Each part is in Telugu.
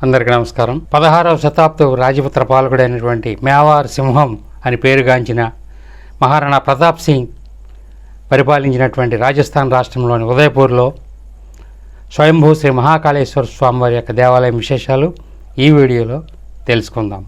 అందరికీ నమస్కారం. 16వ శతాబ్దపు రాజపుత్ర పాలకుడైనటువంటి మేవార్ సింహం అని పేరుగాంచిన మహారాణా ప్రతాప్ సింగ్ పరిపాలించినటువంటి రాజస్థాన్ రాష్ట్రంలోని ఉదయపూర్లో స్వయంభూ శ్రీ మహాకాళేశ్వర స్వామివారి యొక్క దేవాలయం విశేషాలు ఈ వీడియోలో తెలుసుకుందాం.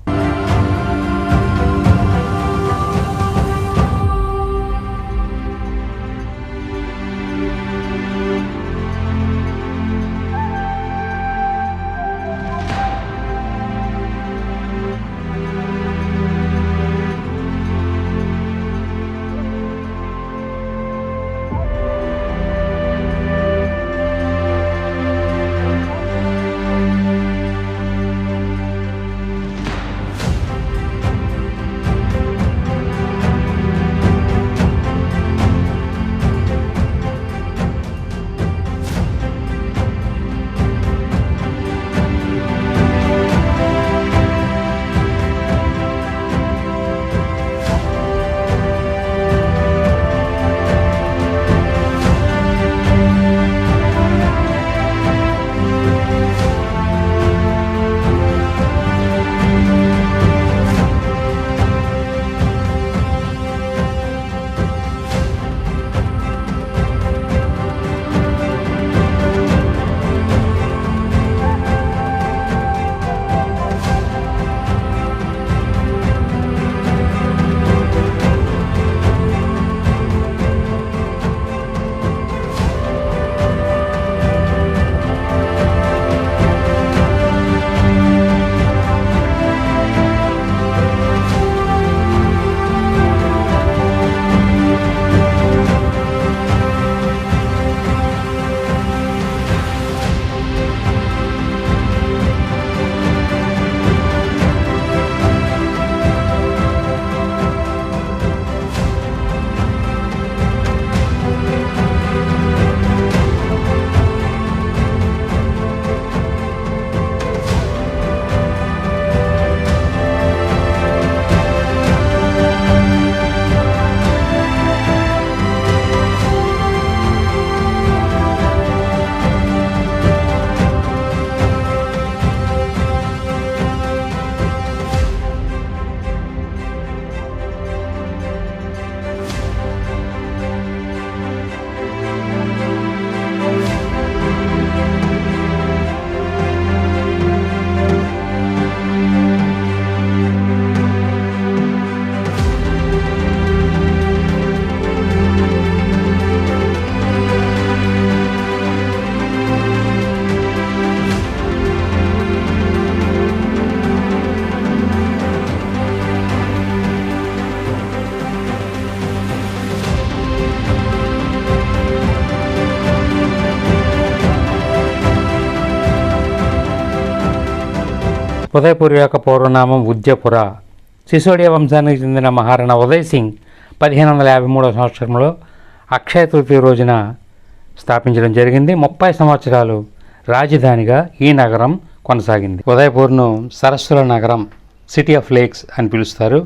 ఉదయపూర్ యొక్క పూర్వనామం ఉద్యపుర. సిసోడియా వంశానికి చెందిన మహారాణా ఉదయ్ సింగ్ 1553 సంవత్సరంలో అక్షయ తృతీయ రోజున స్థాపించడం జరిగింది. 30 సంవత్సరాలు రాజధానిగా ఈ నగరం కొనసాగింది. ఉదయపూర్ను సరస్సుల నగరం, సిటీ ఆఫ్ లేక్స్ అని పిలుస్తారు.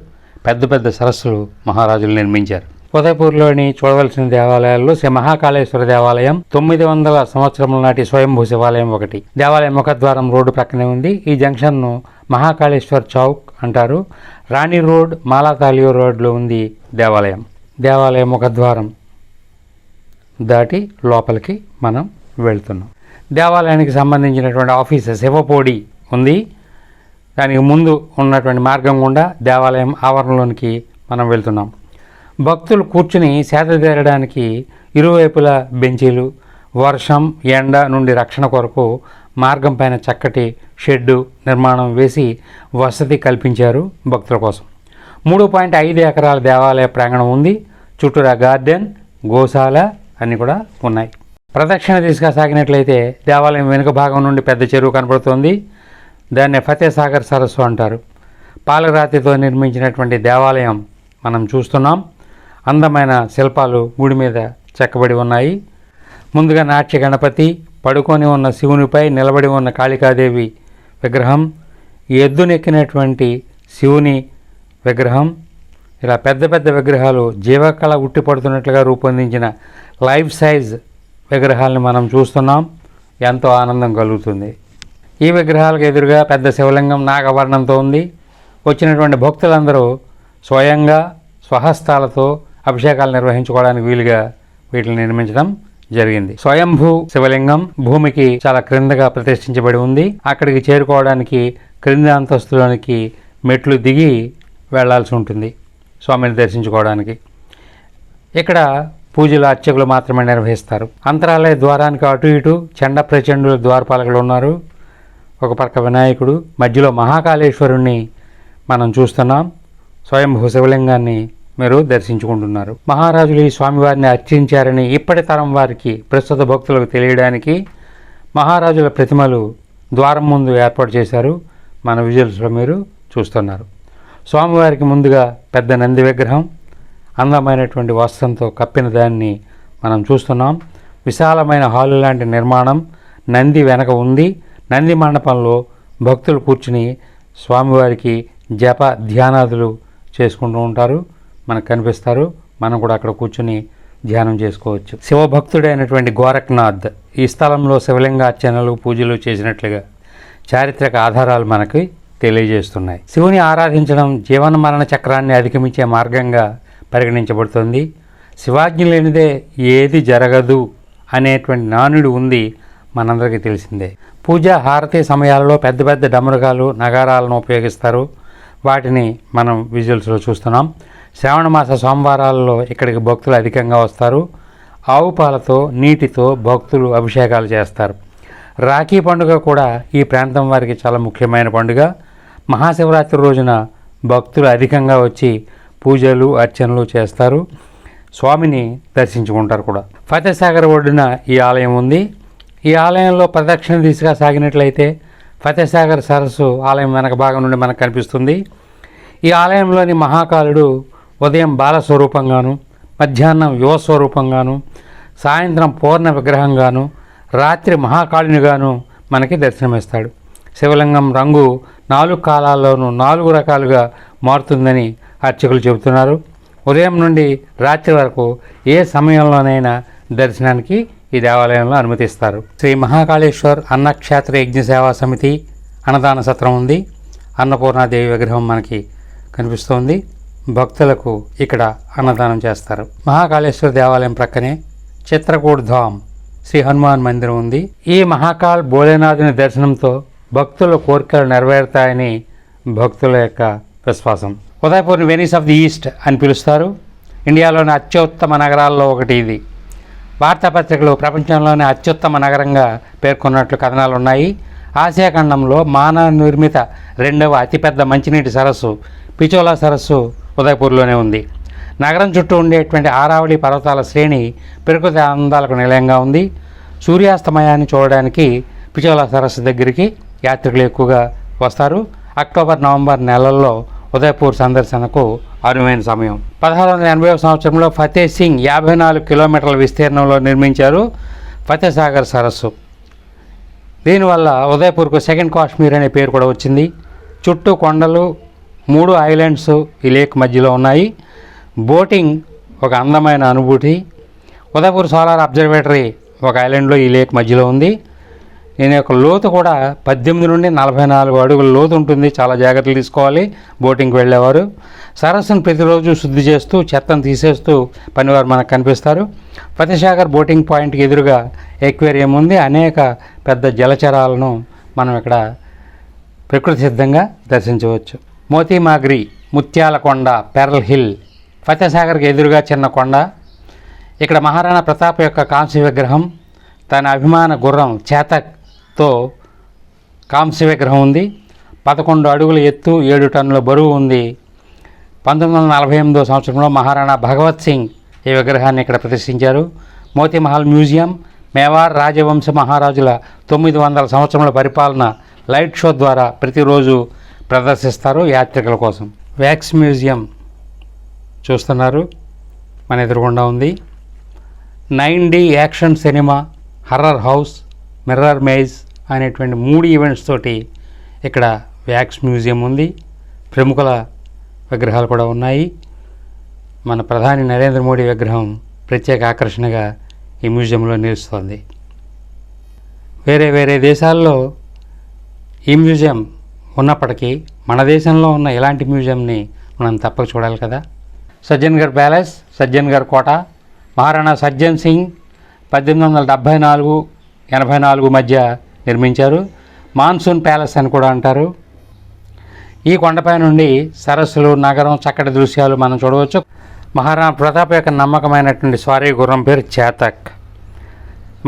పెద్ద పెద్ద సరస్సులు మహారాజులు నిర్మించారు. ఉదయపూర్లోని చూడవలసిన దేవాలయాల్లో శ్రీ మహాకాళేశ్వర దేవాలయం, 900 సంవత్సరముల నాటి స్వయంభూ శివాలయం ఒకటి. దేవాలయం ముఖద్వారం రోడ్డు ప్రక్కనే ఉంది. ఈ జంక్షన్ను మహాకాళేశ్వర్ చౌక్ అంటారు. రాణి రోడ్, మాలాతాలియో రోడ్లో ఉంది దేవాలయం. దేవాలయం ముఖద్వారం దాటి లోపలికి మనం వెళ్తున్నాం. దేవాలయానికి సంబంధించినటువంటి ఆఫీస్ శివపోడి ఉంది. దానికి ముందు ఉన్నటువంటి మార్గం గుండా దేవాలయం ఆవరణలోనికి మనం వెళ్తున్నాం. భక్తులు కూర్చుని సేద తీరడానికి ఇరువైపులా బెంచీలు, వర్షం ఎండ నుండి రక్షణ కొరకు మార్గం పైన చక్కటి షెడ్డు నిర్మాణం వేసి వసతి కల్పించారు భక్తుల కోసం. 3.5 ఎకరాల దేవాలయ ప్రాంగణం ఉంది. చుట్టూరా గార్డెన్, గోశాల అన్నీ కూడా ఉన్నాయి. ప్రదక్షిణ దిశగా సాగినట్లయితే దేవాలయం వెనుక భాగం నుండి పెద్ద చెరువు కనబడుతుంది. దాన్ని ఫతేసాగర్ సరస్సు అంటారు. పాలరాతితో నిర్మించినటువంటి దేవాలయం మనం చూస్తున్నాం. అందమైన శిల్పాలు గుడి మీద చెక్కబడి ఉన్నాయి. ముందుగా నాట్య గణపతి, పడుకొని ఉన్న శివునిపై నిలబడి ఉన్న కాళికాదేవి విగ్రహం, ఎద్దునెక్కినటువంటి శివుని విగ్రహం, ఇలా పెద్ద పెద్ద విగ్రహాలు జీవకళ ఉట్టిపడుతున్నట్లుగా రూపొందించిన లైఫ్ సైజ్ విగ్రహాలను మనం చూస్తున్నాం. ఎంతో ఆనందం కలుగుతుంది. ఈ విగ్రహాలకు ఎదురుగా పెద్ద శివలింగం నాగవర్ణంతో ఉంది. వచ్చినటువంటి భక్తులందరూ స్వయంగా స్వహస్తాలతో అభిషేకాలు నిర్వహించుకోవడానికి వీలుగా వీటిని నిర్మించడం జరిగింది. స్వయంభూ శివలింగం భూమికి చాలా క్రిందగా ప్రతిష్ఠించబడి ఉంది. అక్కడికి చేరుకోవడానికి క్రింది అంతస్తులోనికి మెట్లు దిగి వెళ్లాల్సి ఉంటుంది స్వామిని దర్శించుకోవడానికి. ఇక్కడ పూజలు అర్చకులు మాత్రమే నిర్వహిస్తారు. అంతరాలయ ద్వారానికి అటు ఇటు చండ ప్రచండుల ద్వారపాలకులు ఉన్నారు. ఒక పక్క వినాయకుడు, మధ్యలో మహాకాళేశ్వరుణ్ణి మనం చూస్తున్నాం. స్వయంభూ శివలింగాన్ని మీరు దర్శించుకుంటున్నారు. మహారాజులు ఈ స్వామివారిని అర్చించారని ఇప్పటి తరం వారికి, ప్రస్తుత భక్తులకు తెలియడానికి మహారాజుల ప్రతిమలు ద్వారం ముందు ఏర్పాటు చేశారు. మన విజువల్స్లో మీరు చూస్తున్నారు. స్వామివారికి ముందుగా పెద్ద నంది విగ్రహం అందమైనటువంటి వస్త్రంతో కప్పిన దాన్ని మనం చూస్తున్నాం. విశాలమైన హాలు లాంటి నిర్మాణం నంది వెనక ఉంది. నంది మండపంలో భక్తులు కూర్చుని స్వామివారికి జప ధ్యానాదులు చేసుకుంటూ ఉంటారు. మనకు కనిపిస్తారు. మనం కూడా అక్కడ కూర్చుని ధ్యానం చేసుకోవచ్చు. శివభక్తుడైనటువంటి గోరఖ్నాథ్ ఈ స్థలంలో శివలింగ అర్చనలు పూజలు చేసినట్లుగా చారిత్రక ఆధారాలు మనకి తెలియజేస్తున్నాయి. శివుని ఆరాధించడం జీవన మరణ చక్రాన్ని అధిగమించే మార్గంగా పరిగణించబడుతుంది. శివాజ్ఞ లేనిదే ఏది జరగదు అనేటువంటి నానుడి ఉంది, మనందరికీ తెలిసిందే. పూజ హారతి సమయాలలో పెద్ద పెద్ద డమరుగాలు నగారాలను ఉపయోగిస్తారు. వాటిని మనం విజువల్స్లో చూస్తున్నాం. శ్రావణ మాస సోమవారాలలో ఇక్కడికి భక్తులు అధికంగా వస్తారు. ఆవు పాలతో నీటితో భక్తులు అభిషేకాలు చేస్తారు. రాఖీ పండుగ కూడా ఈ ప్రాంతం వారికి చాలా ముఖ్యమైన పండుగ. మహాశివరాత్రి రోజున భక్తులు అధికంగా వచ్చి పూజలు అర్చనలు చేస్తారు. స్వామిని దర్శించుకుంటారు కూడా. ఫతేసాగర్ ఒడ్డున ఈ ఆలయం ఉంది. ఈ ఆలయంలో ప్రదక్షిణ దిశగా సాగినట్లయితే ఫతేసాగర్ సరస్సు ఆలయం వెనక భాగం నుండి మనకు కనిపిస్తుంది. ఈ ఆలయంలోని మహాకాలుడు ఉదయం బాలస్వరూపంగాను, మధ్యాహ్నం యువ స్వరూపంగాను, సాయంత్రం పూర్ణ విగ్రహంగాను, రాత్రి మహాకాళునిగాను మనకి దర్శనమిస్తాడు. శివలింగం రంగు 4 కాలాల్లోనూ 4 రకాలుగా మారుతుందని అర్చకులు చెబుతున్నారు. ఉదయం నుండి రాత్రి వరకు ఏ సమయంలోనైనా దర్శనానికి ఈ దేవాలయంలో అనుమతిస్తారు. శ్రీ మహాకాళేశ్వర్ అన్నక్షేత్ర యజ్ఞ సేవా సమితి అన్నదాన సత్రం ఉంది. అన్నపూర్ణాదేవి విగ్రహం మనకి కనిపిస్తోంది. భక్తులకు ఇక్కడ అన్నదానం చేస్తారు. మహాకాళేశ్వర దేవాలయం ప్రక్కనే చిత్రకూట్ ధామ్ శ్రీ హనుమాన్ మందిరం ఉంది. ఈ మహాకాల్ భోలేనాథుని దర్శనంతో భక్తుల కోరికలు నెరవేరుతాయని భక్తుల యొక్క విశ్వాసం. ఉదయపూర్ని వెనీస్ ఆఫ్ ది ఈస్ట్ అని పిలుస్తారు. ఇండియాలోని అత్యుత్తమ నగరాల్లో ఒకటి ఇది. వార్తాపత్రికలు ప్రపంచంలోనే అత్యుత్తమ నగరంగా పేర్కొన్నట్లు కథనాలు ఉన్నాయి. ఆసియా ఖండంలో మానవ నిర్మిత 2వ అతిపెద్ద మంచినీటి సరస్సు పిచోలా సరస్సు ఉదయపూర్లోనే ఉంది. నగరం చుట్టూ ఉండేటువంటి ఆరావళి పర్వతాల శ్రేణి ప్రకృతి అందాలకు నిలయంగా ఉంది. సూర్యాస్తమయాన్ని చూడడానికి పిచోలా సరస్సు దగ్గరికి యాత్రికులు ఎక్కువగా వస్తారు. అక్టోబర్ నవంబర్ నెలల్లో ఉదయపూర్ సందర్శనకు అనువైన సమయం. 1680వ సంవత్సరంలో ఫతే సింగ్ 54 కిలోమీటర్ల విస్తీర్ణంలో నిర్మించారు ఫతేసాగర్ సరస్సు. దీనివల్ల ఉదయపూర్కు సెకండ్ కాశ్మీర్ అనే పేరు కూడా వచ్చింది. చుట్టూ కొండలు, 3 ఐలాండ్స్ ఈ లేక్ మధ్యలో ఉన్నాయి. బోటింగ్ ఒక అందమైన అనుభూతి. ఉదయపూర్ సోలార్ అబ్జర్వేటరీ ఒక ఐలాండ్లో ఈ లేక్ మధ్యలో ఉంది. దీని యొక్క లోతు కూడా 18 నుండి 44 అడుగుల లోతు ఉంటుంది. చాలా జాగ్రత్తలు తీసుకోవాలి బోటింగ్కి వెళ్ళేవారు. సరస్సును ప్రతిరోజు శుద్ధి చేస్తూ చెత్తను తీసేస్తూ పనివారు మనకు కనిపిస్తారు. ఫతేసాగర్ బోటింగ్ పాయింట్కి ఎదురుగా ఎక్వేరియం ఉంది. అనేక పెద్ద జలచరాలను మనం ఇక్కడ ప్రకృతి సిద్ధంగా దర్శించవచ్చు. మోతీమాగ్రి, ముత్యాల కొండ, పెర్ల్ హిల్, ఫతేసాగర్కి ఎదురుగా చిన్న కొండ. ఇక్కడ మహారాణా ప్రతాప్ యొక్క కాంస్య విగ్రహం, తన అభిమాన గుర్రం చేతక్తో కాంస్య విగ్రహం ఉంది. 11 అడుగుల ఎత్తు, 7 టన్నుల బరువు ఉంది. 1948వ సంవత్సరంలో మహారాణా భగవత్ సింగ్ ఈ విగ్రహాన్ని ఇక్కడ ప్రతిష్ఠించారు. మోతీమహల్ మ్యూజియం మేవార్ రాజవంశ మహారాజుల 900 సంవత్సరముల పరిపాలన లైట్ షో ద్వారా ప్రతిరోజు ప్రదర్శిస్తారు యాత్రికుల కోసం. వ్యాక్స్ మ్యూజియం చూస్తున్నారు, మన ఎదురుగుండా ఉంది. 9D action cinema, horror house, mirror maze అనేటువంటి 3 ఈవెంట్స్ తోటి ఇక్కడ వ్యాక్స్ మ్యూజియం ఉంది. ప్రముఖుల విగ్రహాలు కూడా ఉన్నాయి. మన ప్రధాని నరేంద్ర మోడీ విగ్రహం ప్రత్యేక ఆకర్షణగా ఈ మ్యూజియంలో నిలుస్తోంది. వేరే వేరే దేశాల్లో ఈ మ్యూజియం ఉన్నప్పటికీ మన దేశంలో ఉన్న ఇలాంటి మ్యూజియంని మనం తప్పక చూడాలి కదా. సజ్జన్గఢ్ ప్యాలెస్, సజ్జన్గఢ్ కోట, మహారాణా సజ్జన్ సింగ్ 1874-84 మధ్య నిర్మించారు. మాన్సూన్ ప్యాలెస్ అని కూడా అంటారు. ఈ కొండపై నుండి సరస్సులు, నగరం, చక్కటి దృశ్యాలు మనం చూడవచ్చు. మహారాణా ప్రతాప్ యొక్క నమ్మకమైనటువంటి స్వారీ గుర్రం పేరు చేతక్.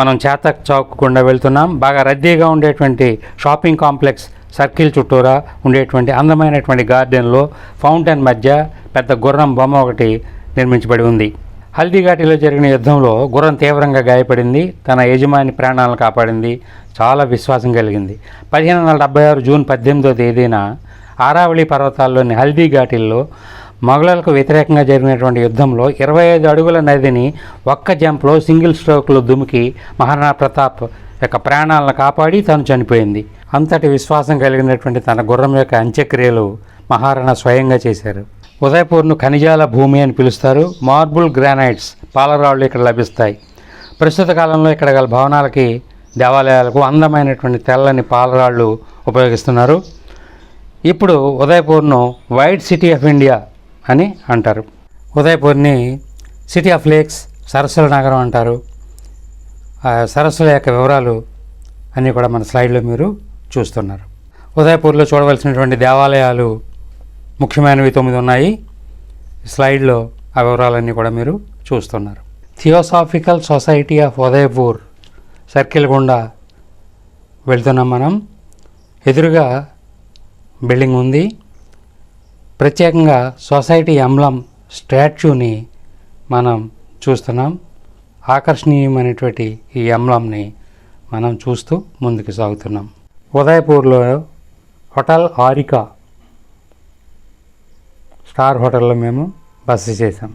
మనం చేతక్ చౌక్ గుండా వెళ్తున్నాం. బాగా రద్దీగా ఉండేటువంటి షాపింగ్ కాంప్లెక్స్ సర్కిల్ చుట్టూరా ఉండేటువంటి అందమైనటువంటి గార్డెన్లో ఫౌంటైన్ మధ్య పెద్ద గుర్రం బొమ్మ ఒకటి నిర్మించబడి ఉంది. హల్దీఘాటిలో జరిగిన యుద్ధంలో గుర్రం తీవ్రంగా గాయపడింది. తన యజమాని ప్రాణాలను కాపాడింది. చాలా విశ్వాసం కలిగింది. 1576 జూన్ 18వ తేదీన ఆరావళి పర్వతాల్లోని హల్దీఘాటిల్లో మొఘలులకు వ్యతిరేకంగా జరిగినటువంటి యుద్ధంలో 25 అడుగుల నదిని ఒక్క జంప్లో సింగిల్ స్ట్రోక్లో దుమికి మహారాణా ప్రతాప్ యొక్క ప్రాణాలను కాపాడి తను చనిపోయింది. అంతటి విశ్వాసం కలిగినటువంటి తన గుర్రం యొక్క అంత్యక్రియలు మహారాణా స్వయంగా చేశారు. ఉదయపూర్ను ఖనిజాల భూమి అని పిలుస్తారు. మార్బుల్, గ్రానైట్స్, పాలరాళ్ళు ఇక్కడ లభిస్తాయి. ప్రస్తుత కాలంలో ఇక్కడ గల భవనాలకి, దేవాలయాలకు అందమైనటువంటి తెల్లని పాలరాళ్ళు ఉపయోగిస్తున్నారు. ఇప్పుడు ఉదయపూర్ను వైట్ సిటీ ఆఫ్ ఇండియా అని అంటారు. ఉదయపూర్ని సిటీ ఆఫ్ లేక్స్, సరస్సుల నగరం అంటారు. సరస్సుల యొక్క వివరాలు అన్నీ కూడా మన స్లైడ్లో మీరు చూస్తున్నారు. ఉదయపూర్లో చూడవలసినటువంటి దేవాలయాలు ముఖ్యమైనవి 9 ఉన్నాయి. స్లైడ్లో ఆ వివరాలన్నీ కూడా మీరు చూస్తున్నారు. Theosophical society of Udaipur circle గుండా వెళ్తున్నాం మనం. ఎదురుగా బిల్డింగ్ ఉంది. ప్రత్యేకంగా సొసైటీ ఎంబ్లం స్టాచ్యూని మనం చూస్తున్నాం. ఆకర్షణీయమైనటువంటి ఈ ఎంబ్లంని మనం చూస్తూ ముందుకు సాగుతున్నాం. ఉదయపూర్లో హోటల్ ఆరికా స్టార్ హోటల్లో మేము బస చేసాం.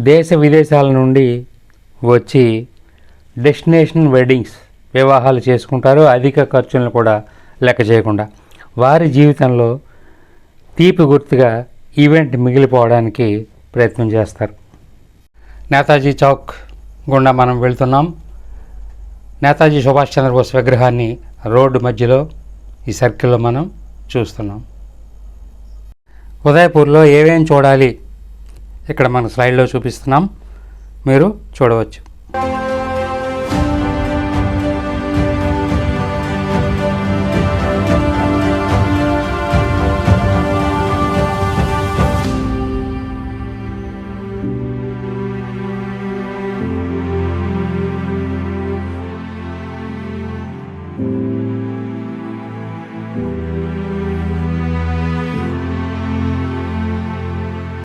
దేశ విదేశాల నుండి వచ్చి డెస్టినేషన్ వెడ్డింగ్స్, వివాహాలు చేసుకుంటారు. అధిక ఖర్చులను కూడా లెక్క చేయకుండా వారి జీవితంలో తీపి గుర్తుగా ఈవెంట్ మిగిలిపోవడానికి ప్రయత్నం చేస్తారు. నేతాజీ చౌక్ గుండా మనం వెళ్తున్నాం. నేతాజీ సుభాష్ చంద్రబోస్ విగ్రహాన్ని రోడ్డు మధ్యలో ఈ సర్కిల్లో మనం చూస్తున్నాం. ఉదయపూర్లో ఏమేం చూడాలి ఇక్కడ మన స్లైడ్లో చూపిస్తున్నాం, మీరు చూడవచ్చు.